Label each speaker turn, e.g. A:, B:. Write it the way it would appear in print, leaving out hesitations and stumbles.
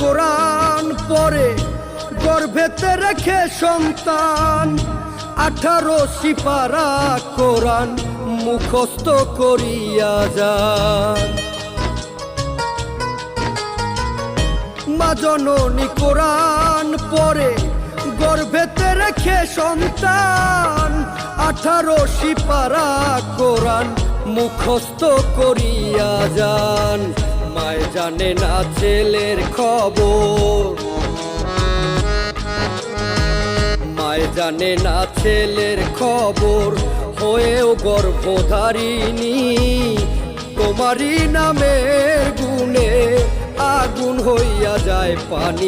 A: কোরআন পড়ে গর্ভেতে রেখে সন্তান 18 সিপারা কোরআন মুখস্থ করিয়া যান। মা জননী কোরআন পড়ে গর্ভেতে রেখে সন্তান 18 সিপারা কোরআন মুখস্থ করিয়া যান। মায় জানে না ছেলের খবর, মায় জানে না ছেলের খবর, হয়েও গর্ভধারিণী তোমারই নামের গুণে আগুন হইয়া যায় পানি।